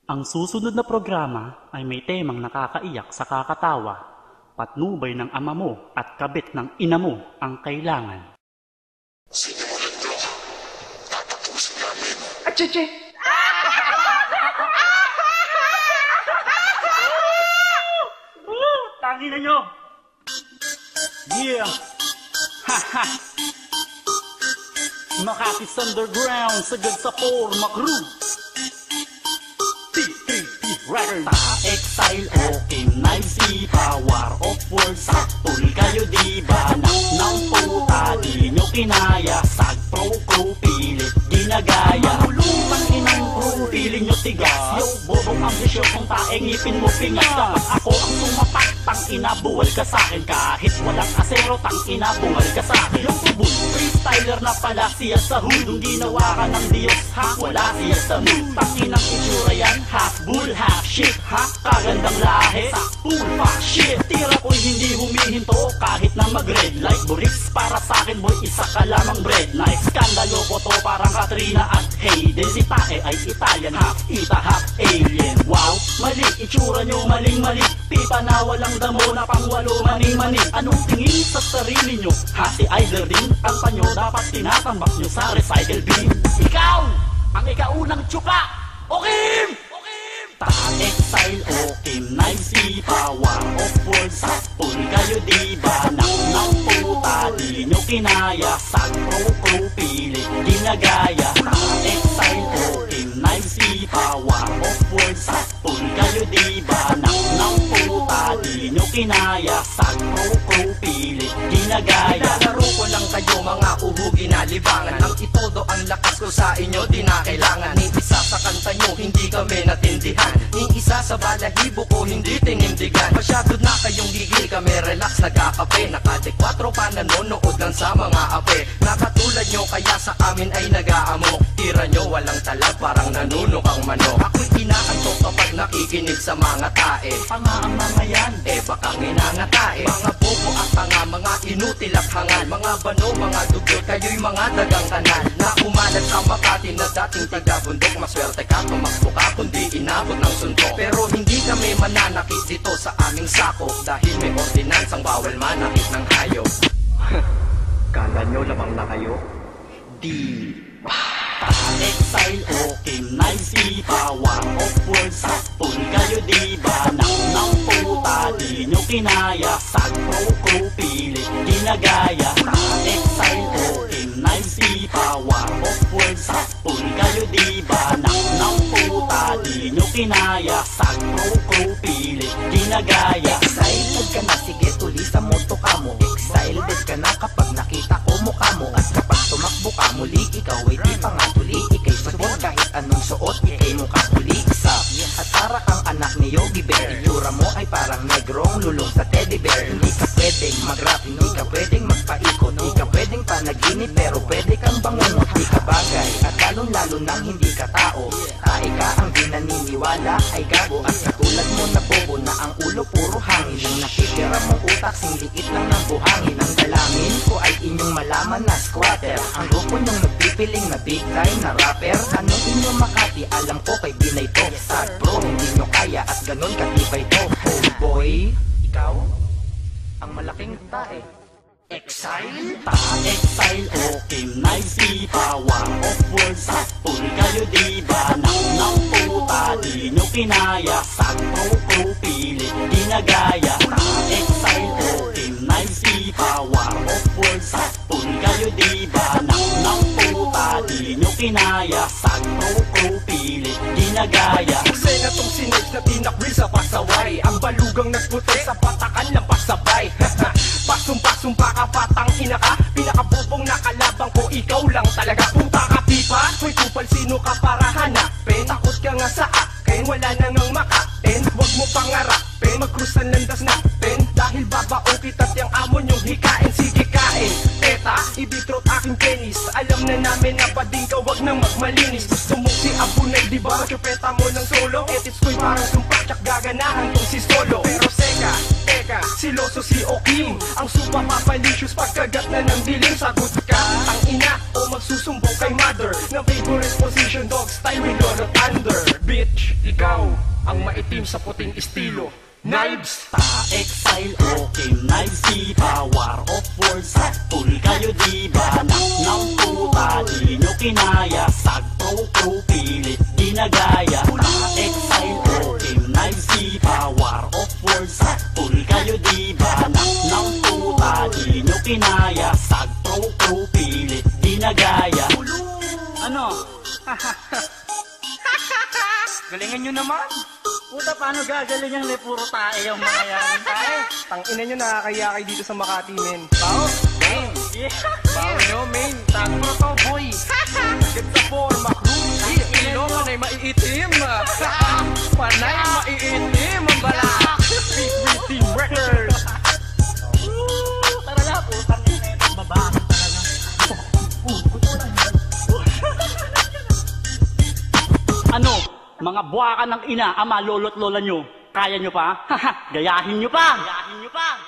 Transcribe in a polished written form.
Ang susunod na programa ay may temang nakakaiyak sa kakatawa. Patnubay ng ama mo at kabit ng ina mo ang kailangan. Sinimulan nyo, tatapusin namin. Acheche! Tangin na nyo! Yeah! Haha! Makati's underground, sagad sa forma crew. T3P Records. Ta-exile o Kim-Nice, power of words. Saktul kayo diba? Nak ng puta, di nyo kinaya. Sag-pro crew, pilit ginagaya. Mahulungan inang crew, piling nyo tigas. Yo, bobong ambisyon kung taeng ngipin mo pingas. Dapat ako ang tumapak, tang inabuwal ka sa'kin. Kahit walang asero, tang inabuwal ka sa'kin. Yung tubol, freestyler na pala siya sa hood. Nung ginawa ka ng Diyos, ha? Wala siya sa mood. Tanginang itsura yan, half bull, half shit, ha? Kagandang lahi, sa full fuck shit. Tira ko'y hindi humihinto, kahit na mag-red light. Buris para sa'kin, boy, isa ka lamang bread knife. Skandalo ko to, parang Katrina at Hayden. Si Tae ay Italian, half Ita, half alien. Wow, mali, itsura nyo maling-mali. Pipa na walang damo na pangwalo, mani-mani. Anong tingin sa sarili nyo? Ha, si Idler din, kanta nyo, dapat tinatambak nyo sa recycle bin. Ikaw, ang ikaunang tsuka, o Kim! Ta-exile o Kim-Nice, power of words. Saktul kayo diba? Nak ng puta, di nyo kinaya. Sag-pro-pro, pilit ginagaya. Ta-exile o Kim-Nice, power of words. Saktul kayo diba? Nak ng puta, di nyo kinaya. Sag-pro-pro, pilit ginagaya. Nilalaro ko lang kayo mga uhugi na libangan. Ang itodo ang lakas ko sa inyo, di na kailangan. Ni isa sa kanta nyo, hindi kami natindihan. Ni isa sa balahibo ko, hindi tinindigan. Masyado na kayong gigil, kami relax, nagkakape. Naka-4 pa nanonood lang sa mga ape. Nakatulad nyo, kaya sa amin ay nag-aamok. Tira nyo, walang talag, parang nanunok ang manok. Ako'y inaantok kapag nakikinig sa mga tae. Tanga ang mga yan, Baka nginangatae. Mga bobo at tanga, mga inutil at hangal. Mga bano, mga dugyot, kayo'y mga dagang kanal. Na kumalat sa Makati na dating taga-bundok. Maswerte ka, tumakbo ka, kundi inabot ng suntok. Pero hindi kami mananakit dito sa aming sako. Dahil may ordinansang bawal manakit ng hayop. Kala nyo lamang na kayo? Di Ta-exile o Kim-Nice, power of words. Saktul kayo diba? Nak ng puta, di nyo kinaya. Sag-pro-pro, pilit ginagaya. Ta-exile o Kim-Nice, power of words. Saktul kayo diba? Nak ng puta, di nyo kinaya. Sag-pro-pro, pilit ginagaya. excited ka na, sige tulisan mo to ka mo. Excited ka na kapag nakita ko mukha mo. At kapag tumakbo ka muli, ikaw ay di pa nga tuli. Ika'y suot kahit anong suot, ika'y mukha huli sa. At para kang anak ni Yogi Bear, itsura mo ay parang negrong lulong sa teddy bear. Hindi ka pwedeng mag-rap, hindi ka pwedeng magpaikot, hindi ka pwedeng panaginip, pero pwede kang bangungot. Di ka bagay, at lalong-lalo nang hindi ka tao. Tae ka ang di naniniwala ay gago. At katulad mo na bobo na ang ulo puro hangin. Yung nakitira mong utak, singliit lang ng buhangin. Ang dalangin ko ay inyong malaman na squatter. Ang grupo nyong nagpipiling na big time na rapper. Anong inyong Makati, alam ko kay Binay to. Sad bro, hindi nyo kaya at ganun katibay to. Homeboy, ikaw ang malaking tae. Exile? Ta-exile o Kim-Nice, power of words. Saktul kayo diba? Nak ng puta, di nyo kinaya. Sag-pro-pro, pilit ginagaya. Ta-exile o Kim-Nice, power of words. Saktul kayo diba? Nak ng puta, di nyo kinaya. Sag-pro-pro, pilit ginagaya. Eksena tong sinage na tinakwil sa pasaway. Ang balugang nagputi sa patakan ng pasabay. Pasumpa ka patang ina ka. Pinakabubong nakalabang ko, ikaw lang talaga. Puta ka pipa, hoy kupal sino ka para hanapin. Takot ka nga sa akin, wala na ngang makain. Huwag mo pangarapin, magkrusan landas natin. Dahil babao kita't yung amon yung hikain. Sige kain, teta, ibitrot aking penis. Alam na namin na bading ka, wag nang magmalinis. Gusto mo si Abunay, di ba? Magkapeta mo ng solo. Etits ko'y parang sumpak, tsak gaganahan tong si Solo. Pero seka, siloso si Okim. Ang supa papalicious pagkagat na ng dilim. Sagot ka, ang ina o magsusumbong kay mother. Na favorite position, dog style with Lord of Thunder. bitch, ikaw ang maitim sa puting estilo. Knives! Ta-exile, okay, knives, di ba? War of words, saktul kayo, di ba? Anak ng puta, di nyo kinaya. Sag-pro-pro, pilit, di nagaya. Ta-exile, okay, knives, di ba? War of words, saktul kayo, di ba? Anak ng puta, di nyo kinaya. Sag-pro-pro, pilit, di nagaya. Ano? Galingan nyo naman. Puta, paano gagaling yung puro tae yung mga yan? Tae? Tangina nyo, nakakaya kayo dito sa Makati, men. Bao? Men! Bao nyo, men. Tago mo to, boy. Get sa forma, cruise. Ilongan ay maiitim. Panay maiitim ang balak. Beat with Team Records. Tara na, putang ina itong babae talaga. Ano? Mga buwakan ng ina, ama, lolo't lola nyo. Kaya nyo pa? Gayahin nyo pa! Gayahin nyo pa!